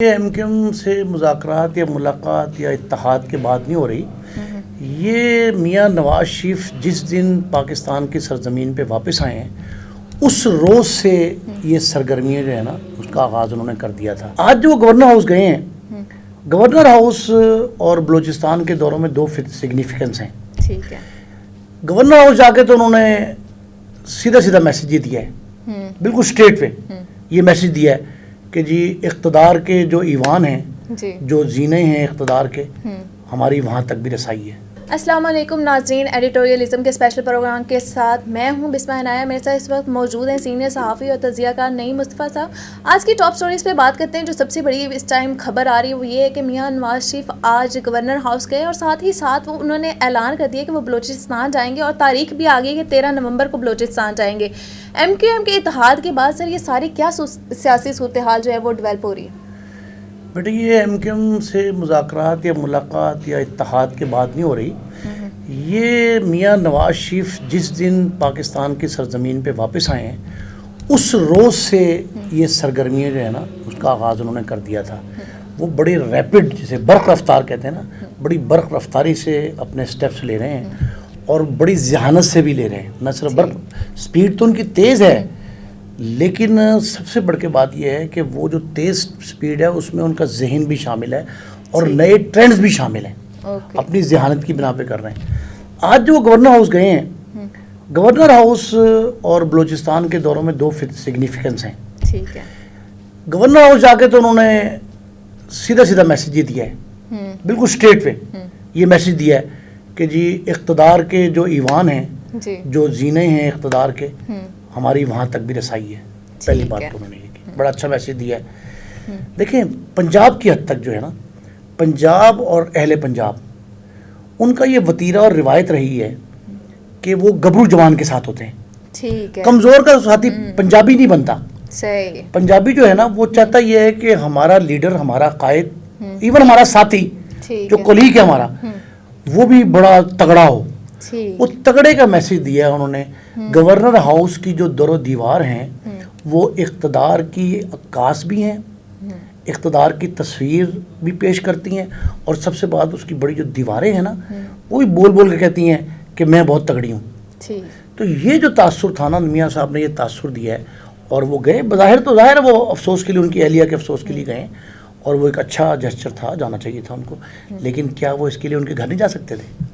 یہ M Q M سے مذاکرات یا ملاقات یا اتحاد کے بعد نہیں ہو رہی. یہ میاں نواز شریف جس دن پاکستان کی سرزمین پہ واپس آئے ہیں اس روز سے یہ سرگرمیاں جو ہے نا اس کا آغاز انہوں نے کر دیا تھا. آج جو گورنر ہاؤس گئے ہیں, گورنر ہاؤس اور بلوچستان کے دوروں میں دو سگنیفیکنس ہیں. ٹھیک ہے. گورنر ہاؤس جا کے تو انہوں نے سیدھا میسیج یہ دیا ہے, بالکل اسٹریٹ پہ یہ میسیج دیا ہے کہ جی اقتدار کے جو ایوان ہیں, جو زینے ہیں اقتدار کے, ہماری وہاں تک بھی رسائی ہے. السلام علیکم ناظرین, ایڈیٹوریلزم کے اسپیشل پروگرام کے ساتھ میں ہوں بسمہ عنایہ. میرے ساتھ اس وقت موجود ہیں سینئر صحافی اور تجزیہ کار نعیم مصطفیٰ صاحب. آج کی ٹاپ سٹوریز پہ بات کرتے ہیں. جو سب سے بڑی اس ٹائم خبر آ رہی ہے وہ یہ ہے کہ میاں نواز شریف آج گورنر ہاؤس گئے اور ساتھ ہی ساتھ وہ انہوں نے اعلان کر دیا کہ وہ بلوچستان جائیں گے اور تاریخ بھی آ گئی کہ 13 نومبر کو بلوچستان جائیں گے. ایم کیو ایم کے اتحاد کے بعد سر یہ ساری کیا سیاسی صورتحال جو ہے وہ ڈیولپ ہو رہی ہے؟ بیٹا یہ ایم کیو ایم سے مذاکرات یا ملاقات یا اتحاد کے بعد نہیں ہو رہی. یہ میاں نواز شریف جس دن پاکستان کی سرزمین پہ واپس آئے ہیں اس روز سے یہ سرگرمیاں جو ہے نا اس کا آغاز انہوں نے کر دیا تھا. وہ بڑے ریپڈ, جسے برق رفتار کہتے ہیں نا, بڑی برق رفتاری سے اپنے سٹیپس لے رہے ہیں اور بڑی ذہانت سے بھی لے رہے ہیں. نہ صرف برق, سپیڈ تو ان کی تیز ہے, لیکن سب سے بڑھ کے بات یہ ہے کہ وہ جو تیز سپیڈ ہے اس میں ان کا ذہن بھی شامل ہے اور نئے ٹرینڈز بھی شامل ہیں, اپنی ذہانت کی بنا پہ کر رہے ہیں. آج جو گورنر ہاؤس گئے ہیں, گورنر ہاؤس اور بلوچستان کے دوروں میں دو سگنیفیکنس ہیں. ٹھیک ہے. گورنر ہاؤس جا کے تو انہوں نے سیدھا میسیج یہ دیا ہے, بالکل اسٹریٹ پہ یہ میسیج دیا ہے کہ جی اقتدار کے جو ایوان ہیں, جو زینے ہیں اقتدار کے, ہماری وہاں تک بھی رسائی ہے. پہلی بات تو انہوں نے یہ کی, بڑا اچھا میسیج دیا ہے. دیکھیں پنجاب کی حد تک جو ہے نا, پنجاب اور اہل پنجاب ان کا یہ وتیرہ اور روایت رہی ہے کہ وہ گبرو جوان کے ساتھ ہوتے ہیں. ٹھیک ہے. کمزور کا ساتھی پنجابی نہیں بنتا. صحیح. پنجابی جو ہے نا وہ چاہتا یہ ہے کہ ہمارا لیڈر, ہمارا قائد, ایون ہمارا ساتھی جو کولیگ ہے ہمارا, وہ بھی بڑا تگڑا ہو. وہ تگڑے کا میسیج دیا ہے انہوں نے. گورنر ہاؤس کی جو در و دیوار ہیں وہ اقتدار کی عکاس بھی ہیں, اقتدار کی تصویر بھی پیش کرتی ہیں, اور سب سے بات اس کی بڑی جو دیواریں ہیں نا وہ بھی بول کے کہتی ہیں کہ میں بہت تگڑی ہوں. تو یہ جو تاثر تھا نا, میاں صاحب نے یہ تاثر دیا ہے اور وہ گئے. بظاہر تو ظاہر ہے وہ افسوس کے لیے, ان کی اہلیہ کے افسوس کے لیے گئے, اور وہ ایک اچھا جسچر تھا, جانا چاہیے تھا ان کو. لیکن کیا وہ اس کے لیے ان کے گھر نہیں جا سکتے تھے؟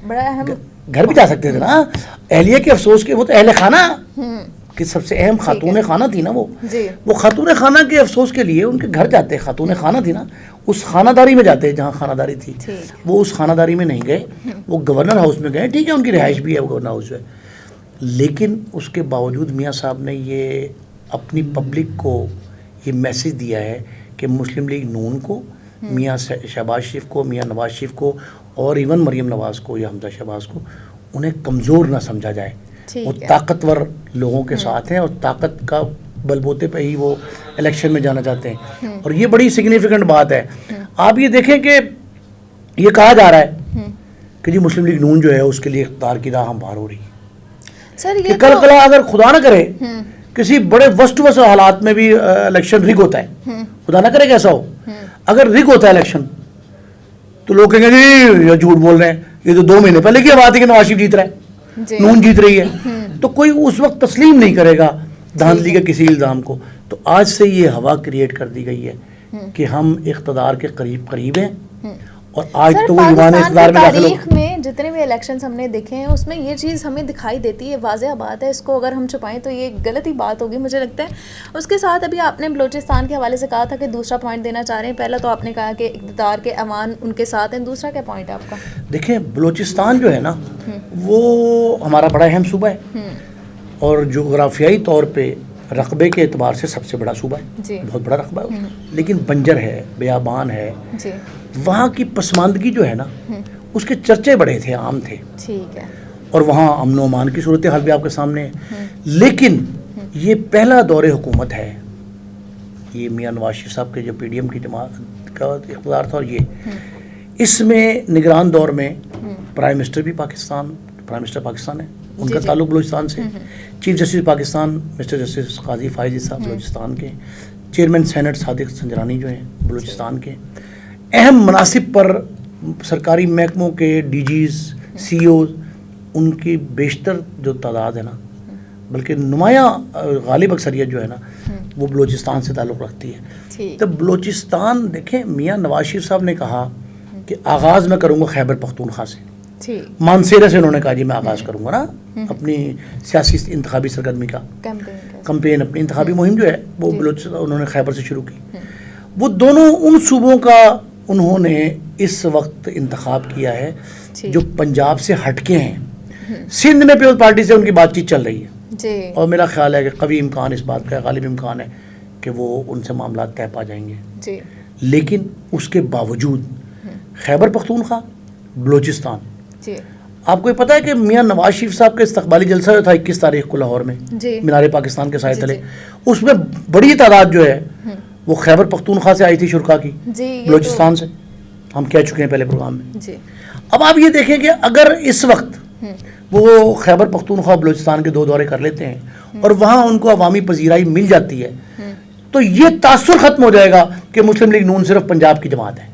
بڑا اہم گھر بھی جا سکتے تھے نا. اہلیہ کے افسوس کے, وہ تو اہل خانہ کہ سب سے اہم خاتون خانہ تھی نا, وہ خاتون خانہ کے افسوس کے لیے ان کے گھر جاتے. خاتون خانہ تھی نا, اس خانہ داری میں جاتے جہاں خانہ داری تھی. وہ اس خانہ داری میں نہیں گئے, وہ گورنر ہاؤس میں گئے. ٹھیک ہے ان کی رہائش بھی ہے وہ گورنر ہاؤس ہے, لیکن اس کے باوجود میاں صاحب نے یہ اپنی پبلک کو یہ میسیج دیا ہے کہ مسلم لیگ نون کو, میاں شہباز شریف کو, میاں نواز شریف کو, اور ایون مریم نواز کو یا حمزہ شہباز کو, انہیں کمزور نہ سمجھا جائے. وہ طاقتور لوگوں کے ساتھ ہیں اور طاقت کا بل بوتے پہ ہی وہ الیکشن میں جانا چاہتے ہیں. اور یہ بڑی سگنیفیکنٹ بات ہے. آپ یہ دیکھیں کہ یہ کہا جا رہا ہے کہ جی مسلم لیگ نون جو ہے اس کے لیے اقتدار کی راہ ہموار ہو رہی ہے. کہ کل کلا اگر خدا نہ کرے کسی بڑے وسط حالات میں بھی الیکشن رگ ہوتا ہے, خدا نہ کرے کہ ایسا ہو, اگر رگ ہوتا ہے الیکشن تو لوگ کہیں گے جی یہ جھوٹ بول رہے ہیں, یہ تو 2 مہینے پہلے کی بات ہے کہ نواز شریف جیت رہا ہے, نون جیت رہی ہے. تو کوئی اس وقت تسلیم نہیں کرے گا دھاندلی کے کسی الزام کو. تو آج سے یہ ہوا کریٹ کر دی گئی ہے کہ ہم اقتدار کے قریب ہیں, اور آج تو وہ ایوان اقتدار میں داخل ہو. تاریخ میں جتنے بھی الیکشنز ہم نے دیکھے ہیں اس میں یہ چیز ہمیں دکھائی دیتی ہے, واضح بات ہے. اس کو اگر ہم چھپائیں تو یہ غلط ہی بات ہوگی مجھے لگتا ہے. اس کے ساتھ ابھی آپ نے بلوچستان کے حوالے سے کہا تھا کہ دوسرا پوائنٹ دینا چاہ رہے ہیں. پہلا تو آپ نے کہا کہ اقتدار کے ایوان ان کے ساتھ ہیں, دوسرا کیا پوائنٹ ہے آپ کا؟ دیکھیں بلوچستان جو ہے نا وہ ہمارا بڑا اہم صوبہ ہے, اور جغرافیائی طور پہ رقبے کے اعتبار سے سب سے بڑا صوبہ ہے, بہت بڑا رقبہ ہے, لیکن بنجر ہے, بیابان ہے. وہاں کی پسماندگی جو ہے نا اس کے چرچے بڑے تھے, عام تھے. ٹھیک ہے. اور وہاں امن و امان کی صورتحال بھی آپ کے سامنے ہے. لیکن یہ پہلا دور حکومت ہے, یہ میاں نواز شریف صاحب کے جو پی ڈی ایم کی جماعت کا اقتدار تھا, اور یہ اس میں نگران دور میں پرائم منسٹر بھی پرائم منسٹر پاکستان ہے, ان کا تعلق بلوچستان سے. Chief justice Pakistan mister justice Qazi Faez صاحب بلوچستان کے. چیئرمین سینٹ صادق سنجرانی جو ہیں بلوچستان کے، اہم مناصب پر سرکاری محکموں کے ڈی جیز سی اوز، ان کی بیشتر جو تعداد ہے نا، بلکہ نمایاں غالب اکثریت جو ہے نا وہ بلوچستان سے تعلق رکھتی ہے. تو بلوچستان دیکھیں، میاں نواز شریف صاحب نے کہا کہ آغاز میں کروں گا خیبر پختونخوا سے، مانسیرے سے انہوں نے کہا جی میں آغاز کروں گا نا اپنی سیاسی انتخابی سرگرمی کا کمپین، اپنی انتخابی مہم جو ہے وہ بلوچستان انہوں نے خیبر سے شروع کی. وہ دونوں ان صوبوں کا انہوں نے اس وقت انتخاب کیا ہے جو پنجاب سے ہٹ کے ہیں. سندھ میں پیپلز پارٹی سے ان کی بات چیت چل رہی ہے اور میرا خیال ہے کہ قوی امکان اس بات کا، غالب امکان ہے کہ وہ ان سے معاملات طے پا جائیں گے. لیکن اس کے باوجود خیبر پختونخوا، بلوچستان، آپ کو یہ پتہ ہے کہ میاں نواز شریف صاحب کا استقبالی جلسہ جو تھا 21 تاریخ کو لاہور میں مینار پاکستان کے سائے تلے، اس میں بڑی تعداد جو ہے وہ خیبر پختونخوا سے آئی تھی شرکا کی، بلوچستان سے، ہم کہہ چکے ہیں پہلے پروگرام میں. اب آپ یہ دیکھیں کہ اگر اس وقت وہ خیبر پختونخوا بلوچستان کے 2 دورے کر لیتے ہیں اور وہاں ان کو عوامی پذیرائی مل جاتی ہے تو یہ تاثر ختم ہو جائے گا کہ مسلم لیگ نون صرف پنجاب کی جماعت ہے.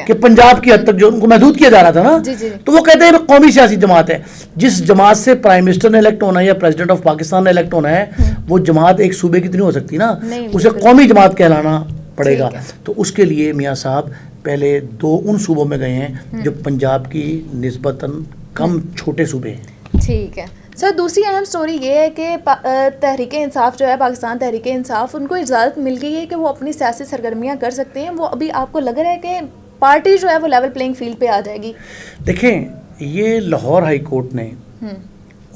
کہ پنجاب کی حد تک جو ان کو محدود کیا جا رہا تھا نا، تو وہ کہتے ہیں قومی سیاسی جماعت ہے. جس جماعت سے پرائم منسٹر نے الیکٹ ہونا ہے یا پریزیڈنٹ آف پاکستان نے الیکٹ ہونا ہے، وہ جماعت ایک صوبے کی تو نہیں ہو سکتی نا، اسے قومی جماعت کہلانا پڑے گا. تو اس کے لیے میاں صاحب پہلے 2 ان صوبوں میں گئے ہیں جو پنجاب کی نسبتاً کم چھوٹے صوبے ہیں. ٹھیک ہے سر. دوسری اہم سٹوری یہ ہے کہ تحریک انصاف جو ہے، پاکستان تحریک انصاف، ان کو اجازت مل گئی ہے کہ وہ اپنی سیاسی سرگرمیاں کر سکتے ہیں. وہ ابھی آپ کو لگ رہا ہے کہ پارٹی جو ہے وہ لیول پلینگ فیلڈ پہ آ جائے گی؟ دیکھیں، یہ لاہور ہائی کورٹ نے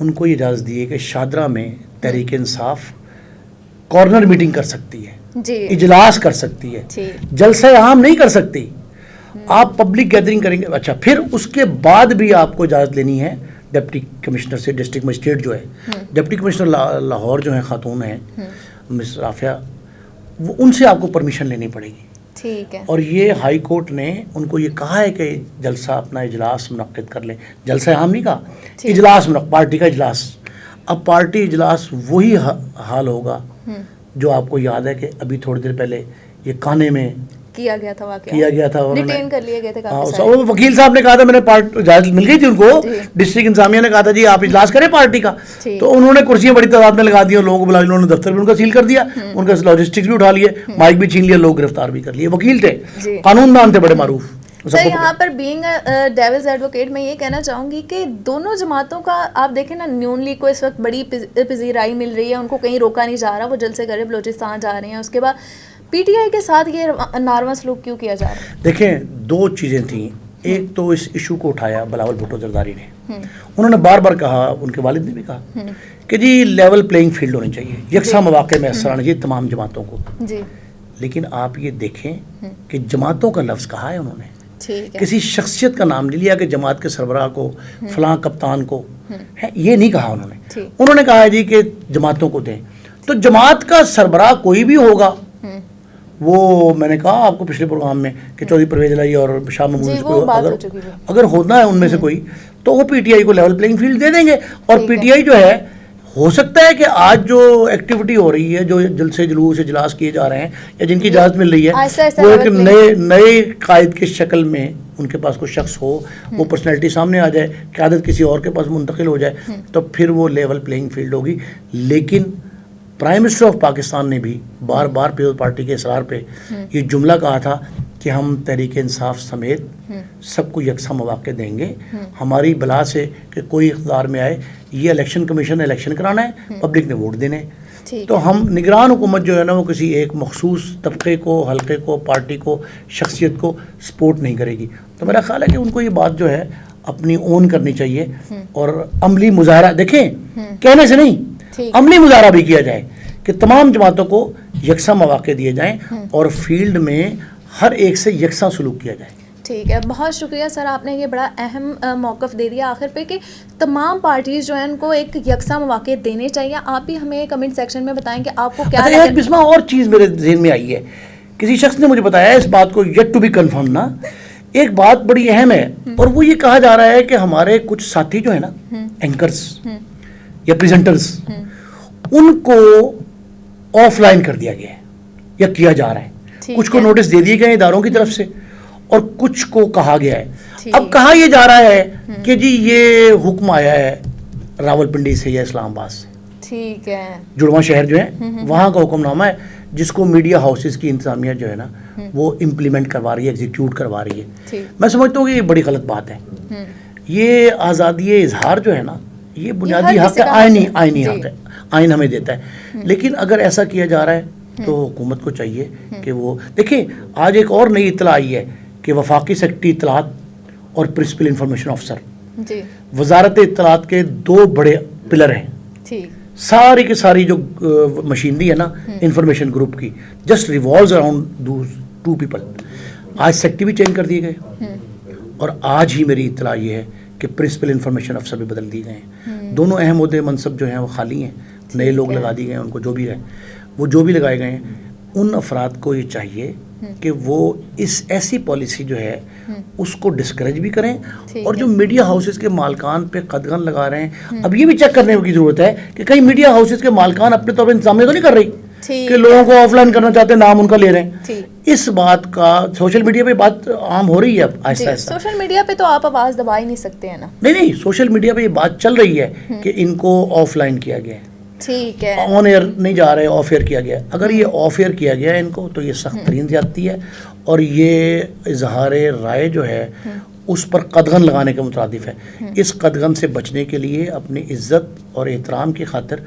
ان کو یہ اجازت دی ہے کہ شاہدرہ میں تحریک انصاف کارنر میٹنگ کر سکتی ہے، اجلاس کر سکتی ہے، جلسہ عام نہیں کر سکتی. آپ پبلک گیدرنگ کریں گے. اچھا، پھر اس کے بعد بھی آپ کو اجازت لینی ہے ڈپٹی کمشنر سے. ڈسٹرکٹ مجسٹریٹ جو ہے، ڈپٹی کمشنر لاہور جو ہیں خاتون ہیں مس رافیہ، وہ ان سے آپ کو پرمیشن لینی پڑے گی. ٹھیک ہے. اور یہ ہائی کورٹ نے ان کو یہ کہا ہے کہ جلسہ اپنا اجلاس منعقد کر لیں. جلسہ عام نہیں کہا، اجلاس پارٹی کا اجلاس. اب پارٹی اجلاس وہی حال ہوگا جو آپ کو یاد ہے کہ ابھی تھوڑی دیر پہلے یہ کانے میں کیا گیا تھا، ڈیٹین کر لیے گئے تھے. وکیل صاحب نے کہا تھا، میں نے اجازت مل گئی تھی ان کو، ڈسٹرکٹ انتظامیہ نے کہا تھا جی آپ اجلاس کریں پارٹی کا. تو انہوں نے کرسیاں بڑی تعداد میں لگا دی اور لوگوں کو بلا، انہوں نے دفتر بھی ان کا سیل کر دیا، ان کا لاجسٹکس بھی اٹھا لیے، مائک بھی چھین لیا، لوگ گرفتار بھی کر لیے. وکیل تھے، قانون دان تھے بڑے معروف. سر یہاں پر بینگ ڈیولز ایڈوکیٹ میں یہ کہنا چاہوں گی کہ دونوں جماعتوں کا آپ دیکھیں نا، نیون لیگ کو اس وقت بڑی پذیرائی مل رہی ہے، ان کو کہیں روکا نہیں جا رہا، وہ جلسے کرے بلوچستان جا رہے ہیں. اس کے بعد پی ٹی آئی کے ساتھ یہ ناروا سلوک کیوں کیا جا رہا ہے؟ دیکھیں، 2 چیزیں تھیں. ایک تو اس ایشو کو اٹھایا بلاول بھٹو زرداری نے، انہوں نے بار بار کہا، ان کے والد نے بھی کہا کہ جی لیول پلینگ فیلڈ ہونی چاہیے، یکساں مواقع میسر آنا چاہیے تمام جماعتوں کو. لیکن آپ یہ دیکھیں کہ جماعتوں کا لفظ کہا ہے انہوں نے، کسی شخصیت کا نام نہیں لیا کہ جماعت کے سربراہ کو، فلاں کپتان کو، یہ نہیں کہا انہوں نے. انہوں نے کہا ہے جی کہ جماعتوں کو دیں. تو جماعت کا سربراہ کوئی بھی ہوگا، وہ میں نے کہا آپ کو پچھلے پروگرام میں کہ چودھری پرویز الہی اور شاہ محمود کو اگر ہونا ہے ان میں سے کوئی، تو وہ پی ٹی آئی کو لیول پلینگ فیلڈ دے دیں گے. اور پی ٹی آئی جو ہے، ہو سکتا ہے کہ آج جو ایکٹیویٹی ہو رہی ہے، جو جلسے جلوس اجلاس کیے جا رہے ہیں یا جن کی اجازت مل رہی ہے، وہ ایک نئے قائد کی شکل میں ان کے پاس کوئی شخص ہو، وہ پرسنالٹی سامنے آ جائے، قیادت کسی اور کے پاس منتقل ہو جائے، تو پھر وہ لیول پلینگ فیلڈ ہوگی. لیکن پرائم منسٹر آف پاکستان نے بھی بار بار پیپلز پارٹی کے اصرار پہ یہ جملہ کہا تھا کہ ہم تحریک انصاف سمیت سب کو یکساں مواقع دیں گے. ہماری بلا سے کہ کوئی اقتدار میں آئے، یہ الیکشن کمیشن نے الیکشن کرانا ہے، پبلک نے ووٹ دینے. تو ہم نگران حکومت جو ہے نا، وہ کسی ایک مخصوص طبقے کو، حلقے کو، پارٹی کو، شخصیت کو سپورٹ نہیں کرے گی. تو میرا خیال ہے کہ ان کو یہ بات جو ہے اپنی اون کرنی چاہیے اور عملی مظاہرہ، دیکھیں کہنے سے نہیں، عملی مظاہرہ بھی کیا جائے کہ تمام جماعتوں کو یکساں مواقع دیے جائیں اور فیلڈ میں ہر ایک سے یکساں سلوک کیا جائے. ٹھیک ہے، بہت شکریہ سر، آپ نے یہ بڑا اہم موقف دے دیا آخر پہ کہ تمام پارٹیز جو ہیں ان کو ایک یکساں مواقع دینے چاہیے. آپ بھی ہمیں کمنٹ سیکشن میں بتائیں کہ آپ کو کیا. ایک بسما اور چیز میرے ذہن میں آئی ہے، کسی شخص نے مجھے بتایا اس بات کو یٹ ٹو بی کنفرم نا، ایک بات بڑی اہم ہے، اور وہ یہ کہا جا رہا ہے کہ ہمارے کچھ ساتھی جو ہیں نا، اینکرز یا پریزنٹرز، ان کو آف لائن کر دیا گیا ہے. یا کیا جا رہا ہے. کچھ کو نوٹس دے دیے گئے اداروں کی طرف سے اور کچھ کو کہا گیا ہے. اب کہا یہ جا رہا ہے کہ جی یہ حکم آیا ہے راول پنڈی سے یا اسلام آباد سے, ٹھیک ہے, جڑواں شہر جو ہے وہاں کا حکم نامہ ہے جس کو میڈیا ہاؤسز کی انتظامیہ جو ہے نا وہ امپلیمنٹ کروا رہی ہے, ایگزیکیوٹ کروا رہی ہے. میں سمجھتا ہوں کہ یہ بڑی غلط بات ہے. یہ آزادی اظہار جو ہے نا یہ بنیادی حق ہے, آئینی حق ہے, آئین ہمیں دیتا ہے. لیکن اگر ایسا کیا جا رہا ہے تو حکومت کو چاہیے کہ وہ دیکھیں. آج ایک اور نئی اطلاع آئی ہے کہ وفاقی سیکرٹری اطلاعات اور پرنسپل انفارمیشن آفیسر وزارت اطلاعات کے 2 بڑے پلر ہیں. ساری کی ساری جو مشینری ہے نا انفارمیشن گروپ کی just revolves around those 2 people. آج سیکٹری بھی چینج کر دیے گئے اور آج ہی میری اطلاع یہ ہے کہ پرنسپل انفارمیشن افسر بھی بدل دیے گئے ہیں. دونوں اہم عہدے منصب جو ہیں وہ خالی ہیں, نئے لوگ لگا دیے گئے ہیں. ان کو جو بھی ہے وہ جو بھی لگائے گئے ہیں ان افراد کو یہ چاہیے کہ وہ اس ایسی پالیسی جو ہے اس کو ڈسکریج بھی کریں. اور جو میڈیا ہاؤسز کے مالکان پہ قدغن لگا رہے ہیں, اب یہ بھی چیک کرنے کی ضرورت ہے کہ کہیں میڈیا ہاؤسز کے مالکان اپنے طور پر انتظامیہ تو نہیں کر رہی کہ لوگوں کو آف لائن کرنا چاہتے ہیں, نام ان کا لے رہے ہیں. اس بات کا سوشل میڈیا پہ بات عام ہو رہی ہے اب آہستہ آہستہ. سوشل میڈیا پہ تو آپ آواز دبا ہی نہیں سکتے ہیں نا. نہیں, سوشل میڈیا پہ یہ بات چل رہی ہے کہ ان کو آف لائن کیا گیا ہے, ٹھیک ہے, آن ایئر نہیں جا رہے, آف ایئر کیا گیا ہے. اگر یہ آف ایئر کیا گیا ہے ان کو تو یہ سخت ترین زیادتی ہے اور یہ اظہار رائے جو ہے اس پر قدغن لگانے کے مترادف ہے. اس قدغن سے بچنے کے لیے اپنی عزت اور احترام کی خاطر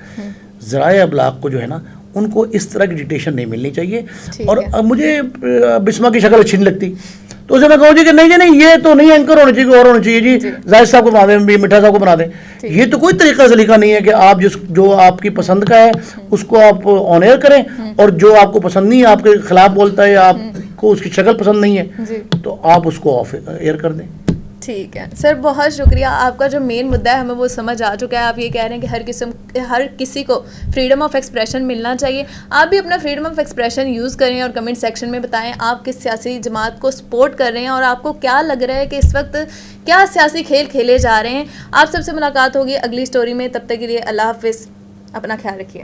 ذرائع ابلاغ کو جو ہے نا ان کو اس طرح کی ڈکٹیشن نہیں ملنی چاہیے. اور مجھے بسما کی شکل اچھی نہیں لگتی تو اسے میں کہوں جی کہ نہیں یہ تو نہیں اینکر ہونا چاہیے, اور ہونا چاہیے جی زاہد صاحب کو بنا دیں, مٹھا صاحب کو بنا دیں. یہ تو کوئی طریقہ سلیقہ نہیں ہے کہ آپ جو آپ کی پسند کا ہے اس کو آپ آن ایئر کریں, اور جو آپ کو پسند نہیں ہے, آپ کے خلاف بولتا ہے, آپ کو اس کی شکل پسند نہیں ہے تو آپ اس کو آف ایئر کر دیں. ٹھیک ہے سر, بہت شکریہ. آپ کا جو مین مدعا ہے ہمیں وہ سمجھ آ چکا ہے. آپ یہ کہہ رہے ہیں کہ ہر کسی کو فریڈم آف ایکسپریشن ملنا چاہیے. آپ بھی اپنا فریڈم آف ایکسپریشن یوز کریں اور کمنٹ سیکشن میں بتائیں آپ کس سیاسی جماعت کو سپورٹ کر رہے ہیں اور آپ کو کیا لگ رہا ہے کہ اس وقت کیا سیاسی کھیل کھیلے جا رہے ہیں. آپ سب سے ملاقات ہوگی اگلی سٹوری میں. تب تک کے لیے اللہ حافظ, اپنا خیال رکھیے.